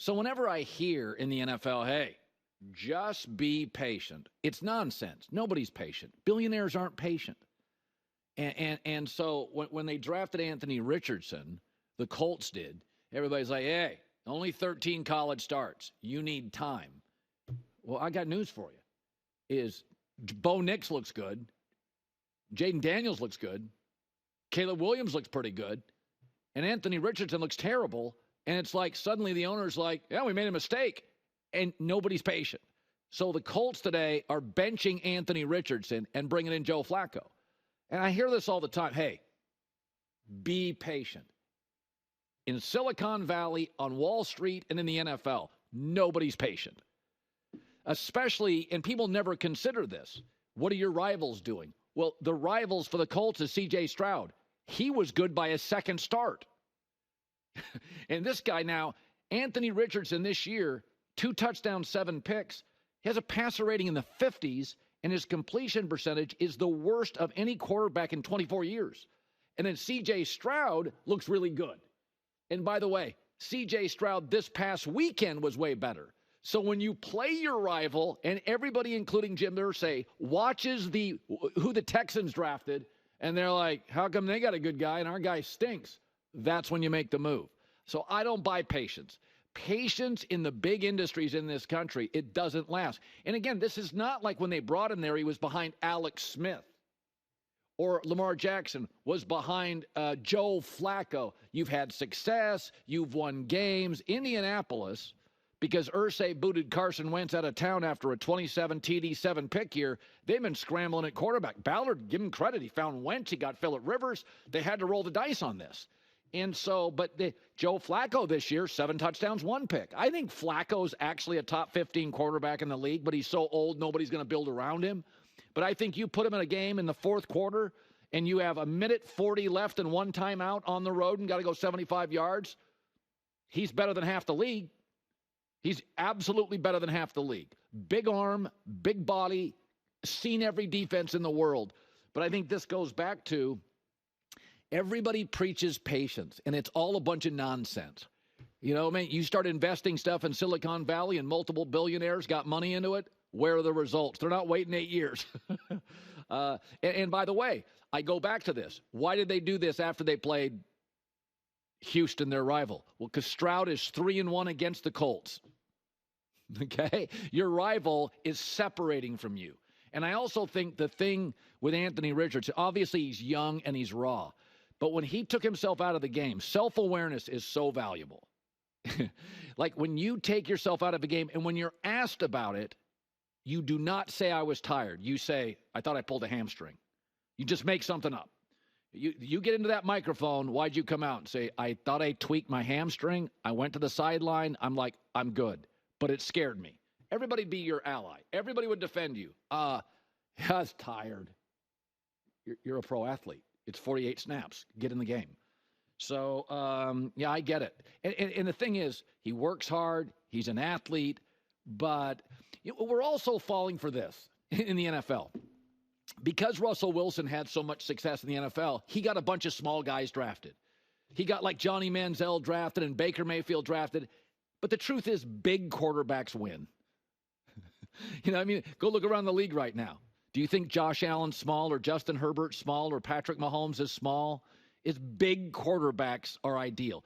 So whenever I hear in the NFL, hey, just be patient, it's nonsense. Nobody's patient. Billionaires aren't patient. And so when they drafted Anthony Richardson, the Colts did, everybody's like, hey, only 13 college starts. You need time. Well, I got news for you. Is Bo Nix looks good. Jaden Daniels looks good. Caleb Williams looks pretty good. And Anthony Richardson looks terrible. And it's like suddenly the owner's like, yeah, we made a mistake. And nobody's patient. So the Colts today are benching Anthony Richardson and bringing in Joe Flacco. And I hear this all the time. Hey, be patient. In Silicon Valley, on Wall Street, and in the NFL, nobody's patient. Especially, and people never consider this, what are your rivals doing? Well, the rivals for the Colts is C.J. Stroud. He was good by his second start. And this guy now, Anthony Richardson this year, 2 touchdowns, 7 picks. He has a passer rating in the 50s, and his completion percentage is the worst of any quarterback in 24 years. And then C.J. Stroud looks really good. And by the way, C.J. Stroud this past weekend was way better. So when you play your rival, and everybody, including Jim Irsay, watches who the Texans drafted, and they're like, how come they got a good guy and our guy stinks? That's when you make the move. So I don't buy patience. Patience in the big industries in this country, it doesn't last. And again, this is not like when they brought him there, he was behind Alex Smith. Or Lamar Jackson was behind Joe Flacco. You've had success. You've won games. Indianapolis, because Irsay booted Carson Wentz out of town after a 27 TD 7 pick year, they've been scrambling at quarterback. Ballard, give him credit. He found Wentz. He got Phillip Rivers. They had to roll the dice on this. And so, but Joe Flacco this year, 7 touchdowns, 1 pick. I think Flacco's actually a top 15 quarterback in the league, but he's so old, nobody's going to build around him. But I think you put him in a game in the fourth quarter and you have 1:40 left and 1 timeout on the road and got to go 75 yards. He's better than half the league. He's absolutely better than half the league. Big arm, big body, seen every defense in the world. But I think this goes back to everybody preaches patience, and it's all a bunch of nonsense. You know, man, you start investing stuff in Silicon Valley and multiple billionaires got money into it. Where are the results? They're not waiting 8 years. And by the way, I go back to this. Why did they do this after they played Houston, their rival? Well, because Stroud is 3-1 against the Colts. Okay? Your rival is separating from you. And I also think the thing with Anthony Richardson, obviously he's young and he's raw. But when he took himself out of the game, self-awareness is so valuable. Like when you take yourself out of a game and when you're asked about it, you do not say I was tired. You say, I thought I pulled a hamstring. You just make something up. You get into that microphone, why'd you come out and say, I thought I tweaked my hamstring. I went to the sideline. I'm like, I'm good. But it scared me. Everybody be your ally. Everybody would defend you. I was tired. You're a pro athlete. It's 48 snaps. Get in the game. So, yeah, I get it. And the thing is, he works hard. He's an athlete. But we're also falling for this in the NFL. Because Russell Wilson had so much success in the NFL, he got a bunch of small guys drafted. He got like Johnny Manziel drafted and Baker Mayfield drafted. But the truth is, big quarterbacks win. You know, I mean, go look around the league right now. Do you think Josh Allen's small or Justin Herbert's small or Patrick Mahomes is small? It's big quarterbacks are ideal.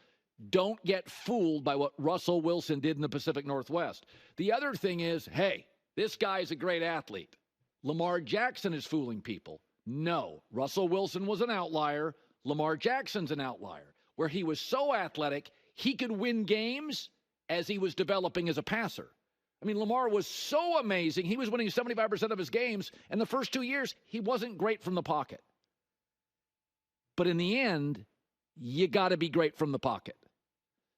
Don't get fooled by what Russell Wilson did in the Pacific Northwest. The other thing is, hey, this guy's a great athlete. Lamar Jackson is fooling people. No, Russell Wilson was an outlier. Lamar Jackson's an outlier, where he was so athletic, he could win games as he was developing as a passer. I mean, Lamar was so amazing. He was winning 75% of his games, and the first 2 years, he wasn't great from the pocket. But in the end, you got to be great from the pocket.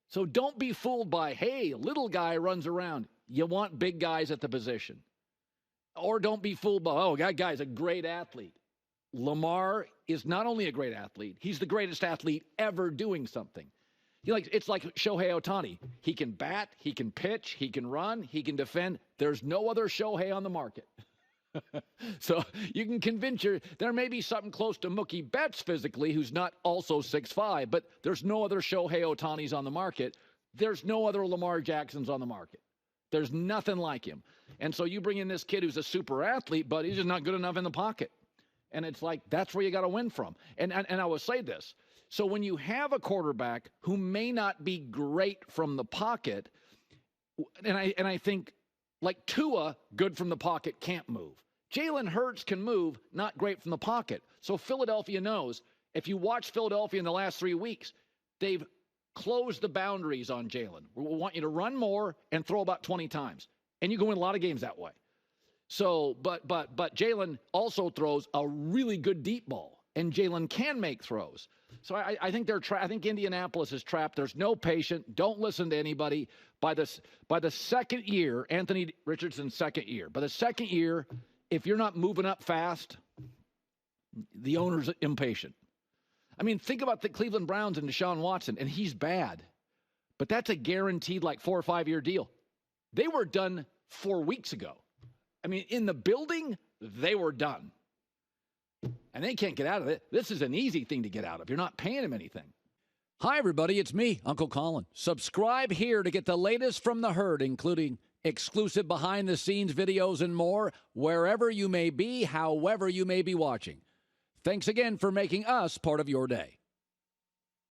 So don't be fooled by, hey, little guy runs around. You want big guys at the position. Or don't be fooled by, oh, that guy's a great athlete. Lamar is not only a great athlete, he's the greatest athlete ever doing something. It's like Shohei Ohtani. He can bat, he can pitch, he can run, he can defend. There's no other Shohei on the market. So you can convince there may be something close to Mookie Betts physically, who's not also 6'5", but there's no other Shohei Ohtanis on the market. There's no other Lamar Jacksons on the market. There's nothing like him. And so you bring in this kid who's a super athlete, but he's just not good enough in the pocket. And it's like, that's where you got to win from. And I will say this. So when you have a quarterback who may not be great from the pocket, and I think like Tua, good from the pocket, can't move. Jalen Hurts can move, not great from the pocket. So Philadelphia knows, if you watch Philadelphia in the last 3 weeks, they've closed the boundaries on Jalen. We want you to run more and throw about 20 times. And you can win a lot of games that way. So, but Jalen also throws a really good deep ball, and Jalen can make throws. So I think I think Indianapolis is trapped. There's no patience. Don't listen to anybody. By the second year, Anthony Richardson's second year, by the second year, if you're not moving up fast, the owner's impatient. I mean, think about the Cleveland Browns and Deshaun Watson, and he's bad. But that's a guaranteed like 4 or 5 year deal. They were done 4 weeks ago. I mean, in the building, they were done. And they can't get out of it. This is an easy thing to get out of. You're not paying them anything. Hi, everybody. It's me, Uncle Colin. Subscribe here to get the latest from the herd, including exclusive behind-the-scenes videos and more, wherever you may be, however you may be watching. Thanks again for making us part of your day.